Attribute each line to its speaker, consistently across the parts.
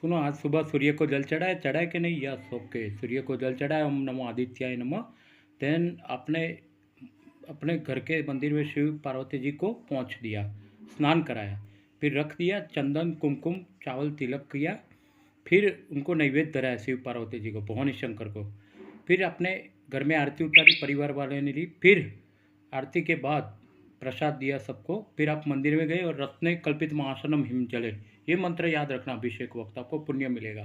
Speaker 1: सुनो, आज सुबह सूर्य को जल चढ़ाए, चढ़ाए कि नहीं? Yes, okay. सूर्य को जल चढ़ाए, ओम नमो आदित्याय नमः। देन अपने अपने घर के मंदिर में शिव पार्वती जी को पहुँच दिया, स्नान कराया, फिर रख दिया, चंदन कुमकुम चावल तिलक किया, फिर उनको नैवेद्य धराया शिव पार्वती जी को, भवानी शंकर को। फिर अपने घर में आरती उतारी, परिवार वाले ने ली। फिर आरती के बाद प्रसाद दिया सबको। फिर आप मंदिर में गए और रत्ने कल्पित महासनम हिम जले, ये मंत्र याद रखना, अभिषेक वक्त आपको पुण्य मिलेगा।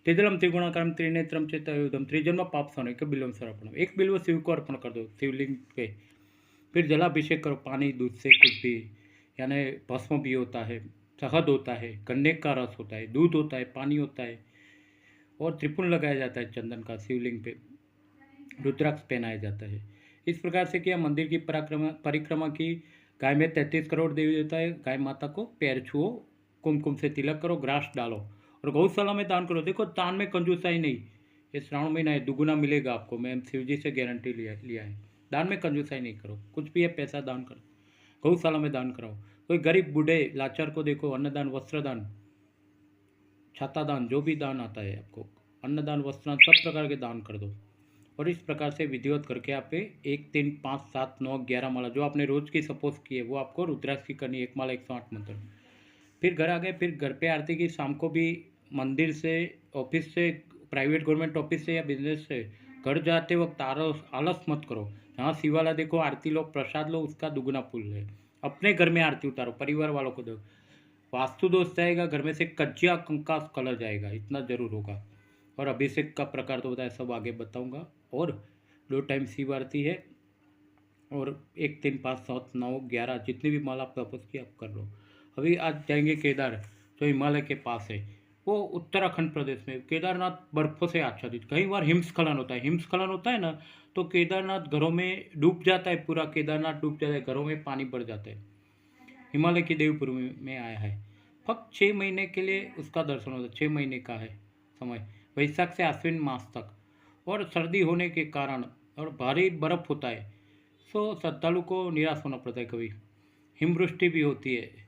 Speaker 1: त्रिदलम त्रिगुणाकारम त्रिनेत्रम चेतयुधम त्रिजन्म पाप सोने के बिल्वम समर्पण, एक बिल्व शिव को अर्पण कर दो शिवलिंग पे। फिर जलाभिषेक करो, पानी दूध से कुछ भी, यानी भस्म भी होता है, शहद होता है, गन्ने का रस होता है, दूध होता है, पानी होता है, और त्रिपुण लगाया जाता है चंदन का शिवलिंग पे, रुद्राक्ष पहनाया जाता है। इस प्रकार से किया। मंदिर की परिक्रमा की। गाय में 33 करोड़ देवी देवता है, गाय माता को पैर छुओ, कुमकुम से तिलक करो, ग्रास डालो और गौशाला में दान करो। देखो, दान में कंजूसाई नहीं। ये श्रावण महीना है, दुगुना मिलेगा आपको, मैं शिव जी से गारंटी लिया है। दान में कंजूसाई नहीं करो, कुछ भी है पैसा दान करो, गौशाला में दान कराओ। कोई गरीब बूढ़े लाचार को देखो, अन्नदान, वस्त्रदान, छाता दान, जो भी दान आता है आपको, अन्नदान, वस्त्रदान, सब प्रकार के दान कर दो। और इस प्रकार से विधिवत करके आप 1 3 5 7 9 11 माला जो आपने रोज की सपोज की है वो आपको रुद्राक्ष की करनी है, एक माला 108 मंत्र। फिर घर आ गए, फिर घर पे आरती की। शाम को भी मंदिर से, ऑफिस से, प्राइवेट गवर्नमेंट ऑफिस से या बिजनेस से घर जाते वक्त आलस मत करो। जहाँ शिवाला देखो, आरती लो, प्रसाद लो, उसका दुगुना पुण्य है। अपने घर में आरती उतारो, परिवार वालों को दो। वास्तु दोष जाएगा, घर में से कज्जिया कंकास कलर जाएगा, इतना जरूर होगा। और अभिषेक का प्रकार तो बताया, सब आगे बताऊंगा। और 2 टाइम शिव आरती है, और 1 3 5 7 9 11 जितनी भी माला आप तपस की आप कर लो। अभी आज जाएंगे केदार, जो हिमालय के पास है, वो उत्तराखंड प्रदेश में। केदारनाथ बर्फों से आच्छादित, कई बार हिमस्खलन होता है। हिमस्खलन होता है ना, तो केदारनाथ घरों में डूब जाता है, पूरा केदारनाथ डूब जाता है, घरों में पानी भर जाता है। हिमालय की देवभूमि में आया है। फक्त 6 महीने के लिए उसका दर्शन होता है, 6 महीने का है समय, वैशाख से आश्विन मास तक। और सर्दी होने के कारण और भारी बर्फ होता है, सो श्रद्धालु को निराश होना पड़ता है, कभी हिमवृष्टि भी होती है।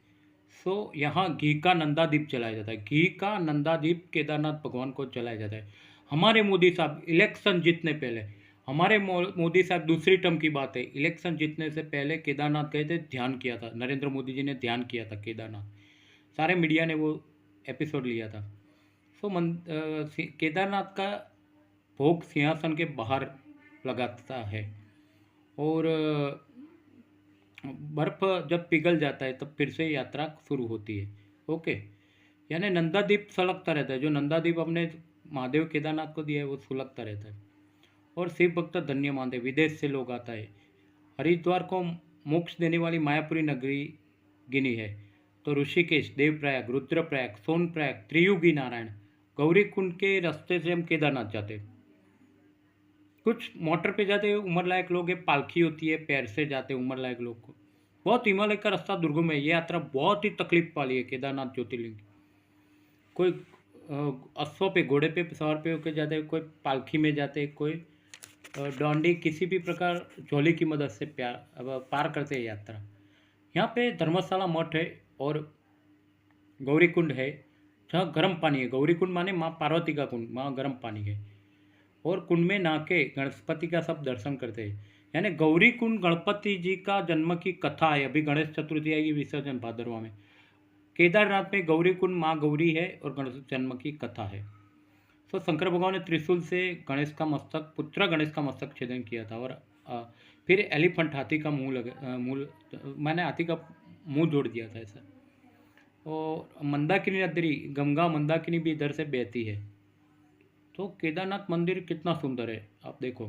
Speaker 1: सो यहाँ घी का नंदादीप जलाया जाता है, घी का नंदादीप केदारनाथ भगवान को जलाया जाता है। हमारे मोदी साहब इलेक्शन जीतने पहले, हमारे मोदी साहब, दूसरी टर्म की बात है, इलेक्शन जीतने से पहले केदारनाथ गए थे, ध्यान किया था, नरेंद्र मोदी जी ने ध्यान किया था केदारनाथ, सारे मीडिया ने वो एपिसोड लिया था। सो केदारनाथ का भोग सिंहासन के बाहर लगाता है, और बर्फ जब पिघल जाता है तब फिर से यात्रा शुरू होती है। ओके, यानी नंदादीप सुलगता रहता है, जो नंदादीप अपने महादेव केदारनाथ को दिया है वो सुलगता रहता है। और शिव भक्त धन्य मानते, विदेश से लोग आता है। हरिद्वार को मोक्ष देने वाली मायापुरी नगरी गिनी है, तो ऋषिकेश, देवप्रयाग, रुद्रप्रयाग, सोनप्रयाग, त्रियुगी नारायण, गौरी कुंड के रास्ते से हम केदारनाथ जाते हैं। कुछ मोटर पे जाते हैं, उम्र लायक लोग है, पालखी होती है, पैर से जाते हैं उम्र लायक लोग को। बहुत हिमालय का रास्ता दुर्गम है, ये यात्रा बहुत ही तकलीफ वाली है केदारनाथ ज्योतिर्लिंग। कोई अश्व पे, घोड़े पे सवार पे होकर जाते हैं, कोई पालखी में जाते हैं, कोई डोंडी, किसी भी प्रकार झोली की मदद से पार करते हैं यात्रा। यहाँ पे धर्मशाला मठ है और गौरी कुंड है, जहाँ गर्म पानी है। गौरी कुंड माने माँ पार्वती का कुंड, वहाँ गर्म पानी है। और कुंड में नहा के गणपति का सब दर्शन करते हैं। यानी गौरी कुंड गणपति जी का जन्म की कथा है। अभी गणेश चतुर्थी आएगी, विसर्जन भाद्रवा में। केदारनाथ में गौरी कुंड माँ गौरी है और गणेश जन्म की कथा है। तो शंकर भगवान ने त्रिशूल से गणेश का मस्तक, पुत्र गणेश का मस्तक छेदन किया था। और फिर एलिफेंट, हाथी का मैंने हाथी का मुंह जोड़ दिया था ऐसा। और मंदाकिनी नदी, गंगा मंदाकिनी भी इधर से बहती है। तो केदारनाथ मंदिर कितना सुंदर है, आप देखो।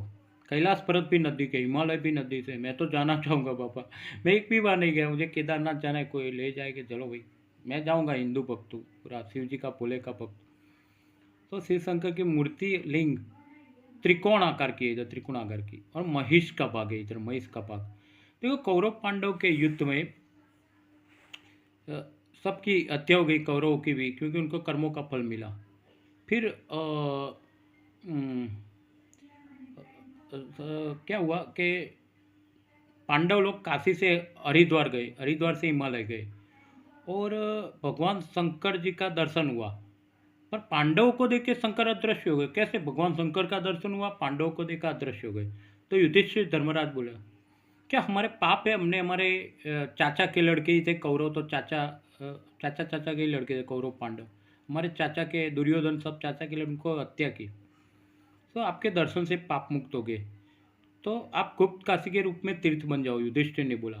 Speaker 1: कैलाश पर्वत भी नदी के, हिमालय भी नदी से। मैं तो जाना चाहूँगा बाबा, मैं एक भी बार नहीं गया, मुझे केदारनाथ जाना है, कोई ले जाएगा चलो भाई, मैं जाऊँगा। हिंदू भक्त हूँ, पूरा शिव जी का भोले का भक्त। तो शिव शंकर की मूर्ति लिंग त्रिकोण आकार की है इधर, त्रिकोण आकार की, और महिष का भाग है इधर, महिष का भाग। देखो, कौरव पांडव के युद्ध में सबकी हत्या हो गई, कौरवों की भी, क्योंकि उनको कर्मों का फल मिला। फिर क्या हुआ कि पांडव लोग काशी से हरिद्वार गए, हरिद्वार से हिमालय गए, और भगवान शंकर जी का दर्शन हुआ। पर पांडवों को देख के शंकर अदृश्य हो गए। कैसे? भगवान शंकर का दर्शन हुआ, पांडवों को देखा अदृश्य हो गए। तो युधिष्ठिर धर्मराज बोला, क्या हमारे पाप है? हमने हमारे चाचा के लड़के ही थे कौरव, तो चाचा चाचा के ही लड़के थे कौरव पांडव, हमारे चाचा के दुर्योधन सब चाचा के लड़कों को हत्या की, तो आपके दर्शन से पाप मुक्त हो गए, तो आप गुप्त काशी के रूप में तीर्थ बन जाओ, युधिष्ठिर ने बोला।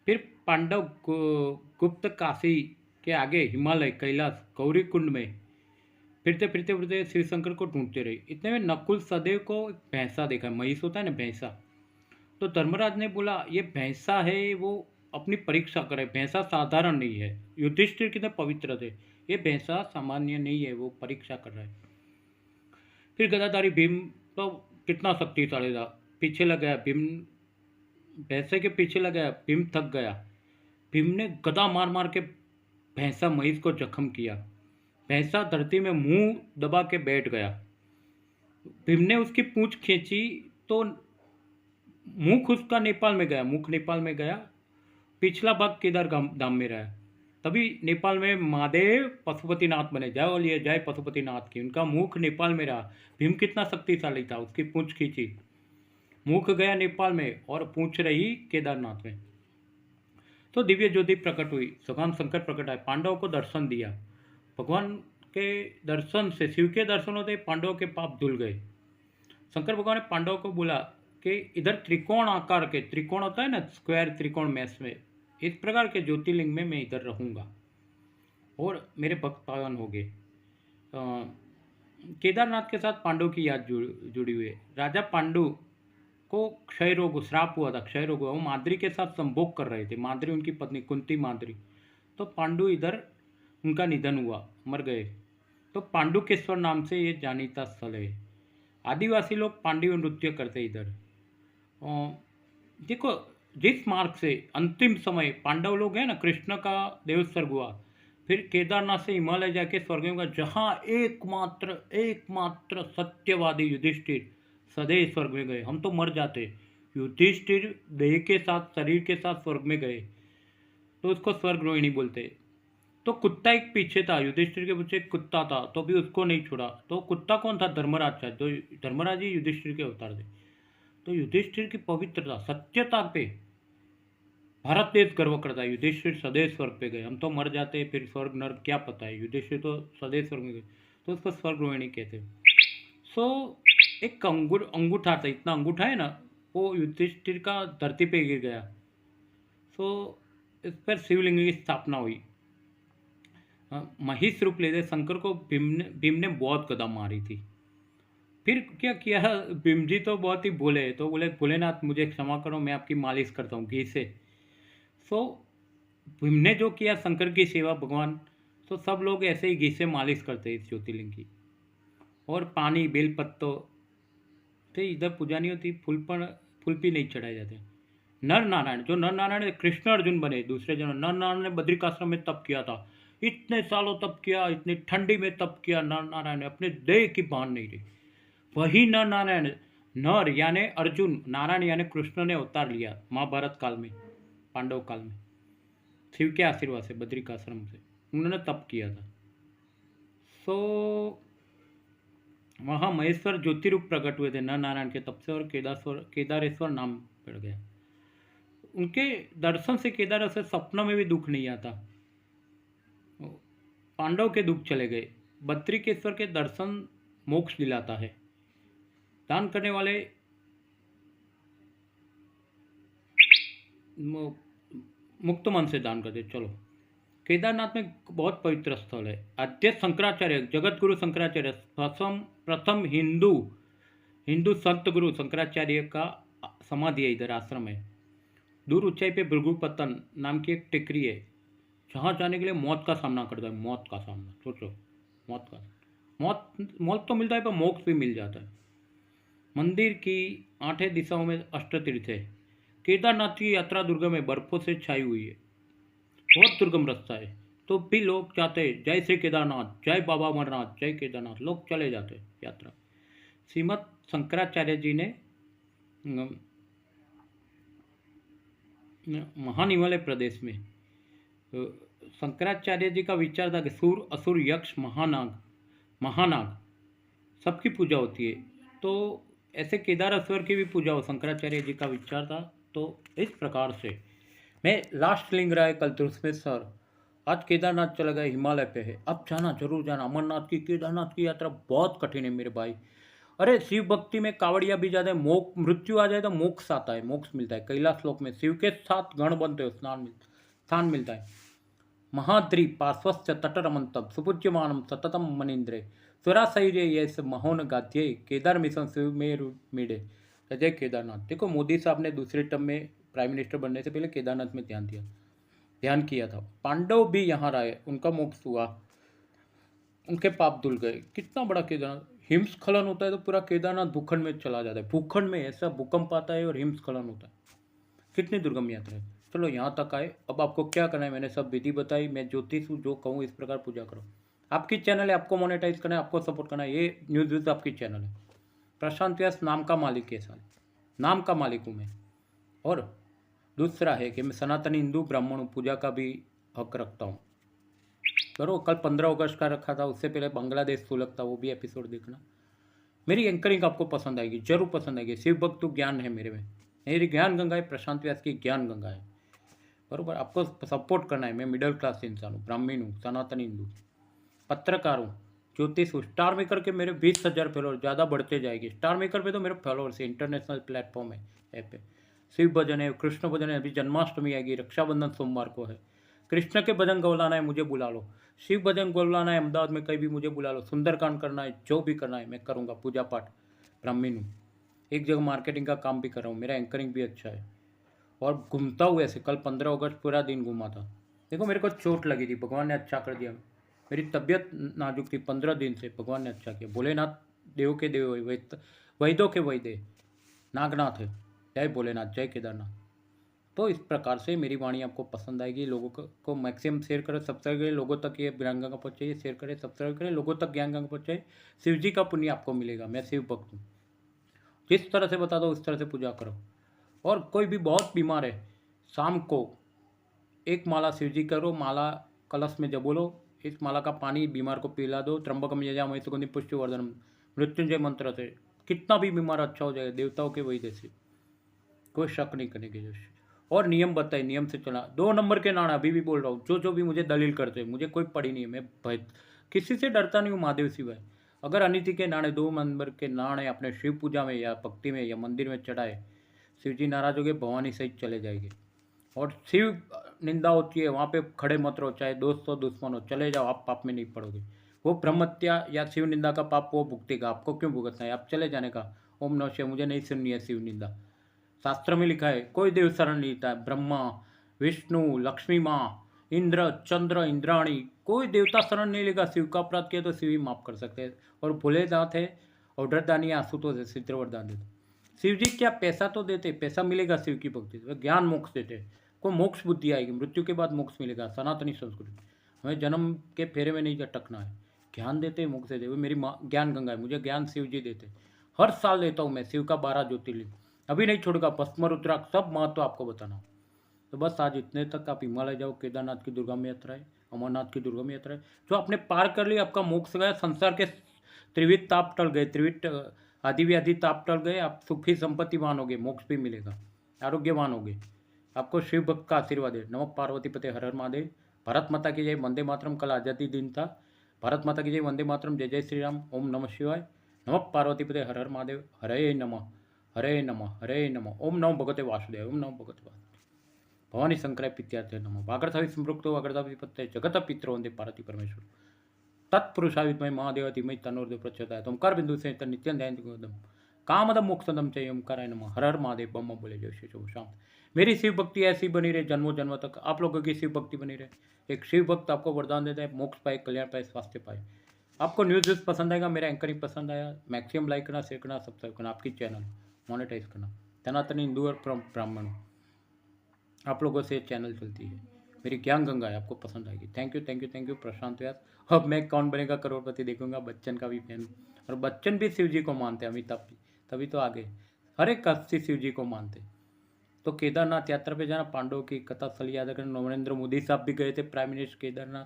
Speaker 1: फिर पांडव गुप्त काशी के आगे हिमालय कैलाश गौरी कुंड में फिरते फिरते फिरते शिव शंकर को ढूंढते रहे। इतने में नकुल सदैव को एक भैंसा देखा, महिष होता है ना भैंसा, तो धर्मराज ने बोला ये भैंसा है, वो अपनी परीक्षा करे, भैंसा साधारण नहीं है। युधिष्ठिर कितने पवित्र थे, ये भैंसा सामान्य नहीं है, वो परीक्षा कर रहा है। फिर गदाधारी भीम तो कितना शक्तिशाली था, पीछे लग गया भीम, भैंसे के पीछे लग गया, भीम थक गया, भीम ने गदा मार मार के भैंसा महिष को जख्म किया, भैंसा धरती में मुंह दबा के बैठ गया। भीम ने उसकी पूंछ खींची तो मुख उसका नेपाल में गया, मुख नेपाल में गया, पिछला भाग केदार धाम में रहा। तभी नेपाल में महादेव पशुपतिनाथ बने, जय बोलिए जय पशुपतिनाथ की, उनका मुख नेपाल में रहा। भीम कितना शक्तिशाली था, उसकी पूंछ खींची, मुख गया नेपाल में और पूंछ रही केदारनाथ में। तो दिव्य ज्योति प्रकट हुई, भगवान शंकर प्रकट आए, पांडवों को दर्शन दिया। भगवान के दर्शन से, शिव के दर्शन होते पांडवों के पाप धुल गए। शंकर भगवान ने पांडवों को बोला कि इधर त्रिकोण आकार के, त्रिकोण होता है ना, स्क्वायर त्रिकोण मैस में, इस प्रकार के ज्योतिर्लिंग में मैं इधर रहूँगा और मेरे भक्त पावन हो गए। केदारनाथ के साथ पांडव की याद जुड़ी हुई है। राजा पांडु को क्षय रोग श्राप हुआ था, क्षय रोग हुआ, वो माद्री के साथ संभोग कर रहे थे, माद्री उनकी पत्नी कुंती माद्री, तो पांडु इधर उनका निधन हुआ, मर गए, तो पांडुकेश्वर नाम से ये जानीता स्थल है। आदिवासी लोग पांडव नृत्य करते इधर। देखो जिस मार्ग से अंतिम समय पांडव लोग हैं ना, कृष्ण का देव स्वर्ग हुआ, फिर केदारनाथ से हिमालय जाके स्वर्ग में गया, जहाँ एकमात्र सत्यवादी युधिष्ठिर सदैव स्वर्ग में गए। हम तो मर जाते, युधिष्ठिर देह के साथ शरीर के साथ स्वर्ग में गए, तो उसको स्वर्ग रोहिणी बोलते। तो कुत्ता एक पीछे था, युधिष्ठिर के पीछे एक कुत्ता था, तो भी उसको नहीं छोड़ा। तो कुत्ता कौन था? धर्मराज था, तो धर्मराज ही युधिष्ठिर के अवतार थे। तो युधिष्ठिर की पवित्रता सत्यता पे भारत देश गर्व करता है। युधिष्ठिर सदैव स्वर्ग पे गए, हम तो मर जाते, फिर स्वर्ग नर्क क्या पता है, युधिष्ठिर तो सदैव स्वर्ग में गए, तो उसको स्वर्ग रोहिणी कहते हैं। सो एक अंगूठा था, इतना अंगूठा है ना, वो युधिष्ठिर का धरती पे गिर गया। सो इस पर शिवलिंग की स्थापना हुई। महिष रूप लेते शंकर को भीम ने बहुत कदम मारी थी। फिर क्या किया, भीम जी तो बहुत ही बोले, तो बोले भोलेनाथ मुझे क्षमा करो, मैं आपकी मालिश करता हूँ घी से। सो भीम ने जो किया शंकर की सेवा भगवान, तो सब लोग ऐसे ही घी से मालिश करते हैं इस ज्योतिर्लिंग की। और पानी बेलपत्तों से इधर पूजा नहीं होती, फूल भी नहीं चढ़ाए जाते। नर नारायण, जो नर नारायण कृष्ण अर्जुन बने दूसरे जन्म, नर नारायण ने बद्रिकाश्रम में तप किया था, इतने सालों तप किया, इतनी ठंडी में तप किया, नर नारायण ने अपने देह की भान नहीं रही। वही नर नारायण, नर यानी अर्जुन, नारायण यानी कृष्ण ने अवतार लिया महाभारत काल में, पांडव काल में, शिव के आशीर्वाद से, बद्रिकाश्रम से उन्होंने तप किया था। सो वहाँ महेश्वर ज्योतिरूप प्रकट हुए थे नर नारायण के तप से, और केदारेश्वर नाम पड़ गया। उनके दर्शन से केदारेश्वर सपनों में भी दुख नहीं आता, पांडव के दुख चले गए। बद्रिकेश्वर के दर्शन मोक्ष दिलाता है। दान करने वाले मुक्त मन से दान करते। चलो, केदारनाथ में बहुत पवित्र स्थल है। आद्य शंकराचार्य, जगत गुरु शंकराचार्य, प्रथम हिंदू संत गुरु शंकराचार्य का समाधि है, इधर आश्रम है। दूर ऊंचाई पे भृगुपतन नाम की एक टेकरी है, जहाँ जाने के लिए मौत का सामना करता है, मौत का सामना। सोचो, मौत तो मिलता है, पर मोक्ष भी मिल जाता है। मंदिर की 8 दिशाओं में अष्टतीर्थ है। केदारनाथ की यात्रा दुर्गम है, बर्फों से छाई हुई है, बहुत दुर्गम रास्ता है, तो भी लोग जाते हैं, जय श्री केदारनाथ, जय बाबा अमरनाथ, जय केदारनाथ, लोग चले जाते हैं यात्रा। श्रीमद शंकराचार्य जी ने महान हिमालय प्रदेश में शंकराचार्य जी का विचार था कि सूर असुर यक्ष महानाग महानाग सबकी पूजा होती है। तो ऐसे केदारेश्वर की भी पूजा हो, शंकराचार्य जी का विचार था। तो इस प्रकार से मैं लास्ट लिंग रहा है कल तुलसीमेश्वर, आज केदारनाथ चला गया, हिमालय पे है। अब जाना जरूर जाना, अमरनाथ की केदारनाथ की यात्रा बहुत कठिन है मेरे भाई। अरे शिव भक्ति में कावड़िया भी ज्यादा है, मोक्ष मृत्यु आ जाए तो मोक्ष आता है, मोक्ष मिलता है। कैलाश लोक में शिव के साथ गण बनते हो, स्थान मिलता है। महाद्रि पार्श्वस्य तटरमंतम सुपूज्यमानम सततम मनीन्द्रे सुराशैर्य यस महोन गाध्ये केदार मिशन शिवमेरु मीडे। जय केदारनाथ। देखो मोदी साहब ने दूसरे टर्म में प्राइम मिनिस्टर बनने से पहले केदारनाथ में ध्यान किया था। पांडव भी यहाँ रहे, उनका मोक्ष हुआ, उनके पाप धुल गए। कितना बड़ा केदारनाथ। हिमस्खलन होता है तो पूरा केदारनाथ भूखंड में चला जाता है, भूखंड में ऐसा भूकंप आता है और हिमस्खलन होता है। कितनी दुर्गम यात्रा है। चलो यहाँ तक आए, अब आपको क्या करना है, मैंने सब विधि बताई। मैं ज्योतिष हूँ, जो कहूँ इस प्रकार पूजा करो। आपकी चैनल है, आपको मोनेटाइज करना है, आपको सपोर्ट करना है। ये न्यूज़ व्यूज आपकी चैनल है। प्रशांत व्यास नाम का मालिक है, साल नाम का मालिक हूँ मैं। और दूसरा है कि मैं सनातनी हिंदू ब्राह्मण हूँ, पूजा का भी हक रखता हूँ। करो, कल 15 अगस्त का रखा था, उससे पहले बांग्लादेश सुलग था, वो भी एपिसोड देखना। मेरी एंकरिंग आपको पसंद आएगी, जरूर पसंद आएगी। शिव भक्त ज्ञान है मेरे में, मेरी ज्ञान गंगा है, प्रशांत व्यास की ज्ञान गंगा है। बरोबर, आपको सपोर्ट करना है। मैं मिडिल क्लास इंसान हूँ, ब्राह्मण हूँ, सनातन हिंदू, पत्रकार हूँ, ज्योतिष हूँ। स्टार मेकर के मेरे 20,000 फॉलोअर, ज़्यादा बढ़ते जाएगी। स्टार मेकर पे तो मेरे फॉलोअर्स है, इंटरनेशनल प्लेटफॉर्म है, ऐप है। शिव भजन है, कृष्ण भजन है, अभी जन्माष्टमी आएगी, रक्षाबंधन सोमवार को है। कृष्ण के भजन गौलाना है, मुझे बुला लो। शिव भजन गौलाना है अहमदाबाद में, कहीं भी मुझे बुला लो। सुंदरकांड करना है, जो भी करना है मैं करूँगा। पूजा पाठ, ब्राह्मण हूँ, एक जगह मार्केटिंग का काम भी कर रहा हूँ, मेरा एंकरिंग भी अच्छा है। और घूमता हुआ ऐसे, कल 15 अगस्त पूरा दिन घूमा था। देखो मेरे को चोट लगी थी, भगवान ने अच्छा कर दिया। मेरी तबीयत नाजुक थी 15 दिन से, भगवान ने अच्छा किया। भोलेनाथ देव के देव, वैद्यों के वैद्य नागनाथ है। जय भोलेनाथ, जय केदारनाथ। तो इस प्रकार से मेरी वाणी आपको पसंद आएगी। लोगों को मैक्सिमम शेयर करें, सब्सक्राइब करें, लोगों तक ये ज्ञान गंगा पहुँचाइए। शेयर करें, सब्सक्राइब करें, लोगों तक ज्ञान गंगा पहुँचाइए। शिव जी का पुण्य आपको मिलेगा। मैं शिव भक्त हूँ, जिस तरह से बता दो उस तरह से पूजा करो। और कोई भी बहुत बीमार है, शाम को एक माला शिव जी करो, माला कलश में जब बोलो, इस माला का पानी बीमार को पिला दो। त्र्यंबकम यजामहे सुगंधि पुष्टिवर्धनम, मृत्युंजय मंत्र से कितना भी बीमार अच्छा हो जाएगा, देवताओं के वही जैसे, कोई शक नहीं करने की जैसे। और नियम बताए, नियम से चला। 2 नंबर के नाणा, अभी भी बोल रहा हूँ, जो भी मुझे दलील करते हैं, मुझे कोई पड़ी नहीं है, मैं भय किसी से डरता नहीं हूँ, महादेव सिवाय। अगर अनिति के नाणे, 2 नंबर के नाणे अपने शिव पूजा में या भक्ति में या मंदिर में चढ़ाए, शिव जी नाराज हो गए, भवानी सहित चले जाएंगे। और शिव निंदा होती है, वहाँ पे खड़े मत रहो, चाहे दोस्त हो दुश्मन हो, चले जाओ, आप पाप में नहीं पड़ोगे। वो ब्रह्म हत्या या शिव निंदा का पाप वो भुगतेगा, आपको क्यों भुगतना है, आप चले जाने का। ओम नमः शिवाय, मुझे नहीं सुननी है शिव निंदा। शास्त्र में लिखा है, कोई देव शरण नहीं लेता है। ब्रह्मा, विष्णु, लक्ष्मी माँ, इंद्र, चंद्र, इंद्राणी, कोई देवता शरण नहीं लेगा। शिव का अपराध किया तो शिव ही माफ कर सकते हैं। और भोलेनाथ है, और दानी आंसुतोष है, सिद्ध वरदान देते। शिव जी क्या पैसा तो देते, पैसा मिलेगा शिव की भक्ति से, ज्ञान मोक्ष देते। को मोक्ष बुद्धि आएगी, मृत्यु के बाद मोक्ष मिलेगा। सनातनी संस्कृति, हमें जन्म के फेरे में नहीं अटकना है। ज्ञान देते, मोक्ष देते। वो मेरी माँ ज्ञान गंगा है, मुझे ज्ञान शिव जी देते। हर साल लेता हूँ मैं शिव का 12 ज्योतिर्लिंग, अभी नहीं छोड़ेगा। भस्म रुद्राक्ष सब महत्व आपको बताना। तो बस आज इतने तक। आप हिमालय जाओ, केदारनाथ की दुर्गम यात्रा है, अमरनाथ की दुर्गम यात्रा है। जो आपने पार कर लिया, आपका मोक्ष गया, संसार के त्रिविध ताप टल गए, त्रिविध आदि व्याधि ताप टल गए, आप सुखी संपत्तिवान हो गए, मोक्ष भी मिलेगा, आरोग्यवान हो गए। आपको शिव भक्त का आशीर्वाद है। नमः पार्वती पते हर हर महादेव। भारत माता की जय, वंदे मातरम। कल आज़ादी दिन था, भारत माता की जय, वंदे मातरम, जय जय श्री राम। ओम नमः शिवाय। नमः पार्वती पते हर हर महादेव। हरे नमः, हरे नमः, हरे नमः। ओम नमो भगवते वासुदेव, ओम नमो भगवते वासुदेव। भवानी शंकराय पित्यार्थे नमः। वागर्थावि संपृक्तो वागर्थावि पत्ते जगत पितरो वंदे पार्वती परमेश्वर। तत्पुरुषा विद्महे महादेव धीमहि तन्नो देव प्रचोदयात्। ओंकार बिंदु से नित्यं ध्यायन्तु गोदम कामदम मोक्षदम च ओंकाराय नमः। हर हर महादेव। बम बोले जय श्री शिव शांत। मेरी शिव भक्ति ऐसी बनी रहे जन्मों जन्मों तक, आप लोगों की शिव भक्ति बनी रहे। एक शिव भक्त आपको वरदान देता है, मोक्ष पाए, कल्याण पाए, स्वास्थ्य पाए। आपको न्यूज़ पसंद आएगा, मेरा एंकरिंग पसंद आया, मैक्सिमम लाइक करना, शेयर करना, सब्सक्राइब करना, आपकी चैनल मोनेटाइज करना। सनातनी हिंदू और ब्राह्मण हूँ, आप लोगों से चैनल चलती है। मेरी ज्ञान गंगा है, आपको पसंद आएगी। Thank you, thank you, thank you Prashant Vyas. अब मैं कौन बनेगा करोड़पति देखूंगा। बच्चन का भी फैन, और बच्चन भी शिव जी को मानते हैं, अमिताभ भी, तभी तो आगे हर एक कष्ट शिव जी को मानते। तो केदारनाथ यात्रा पे जाना, पांडवों की कथा स्थल याद करें। नरेंद्र मोदी साहब भी गए थे, prime minister Kedarnath,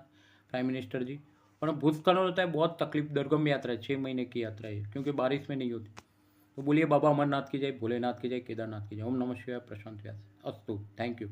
Speaker 1: prime minister ji. पर भूस्खलन होता है, बहुत तकलीफ, दुर्गम यात्रा है, 6 महीने की यात्रा है, क्योंकि बारिश में नहीं होती। तो बोलिए बाबा अमरनाथ की जय, भोलेनाथ की जय, केदारनाथ की जय। ओम नमः शिवाय। प्रशांत व्यास। अस्तु। Thank you.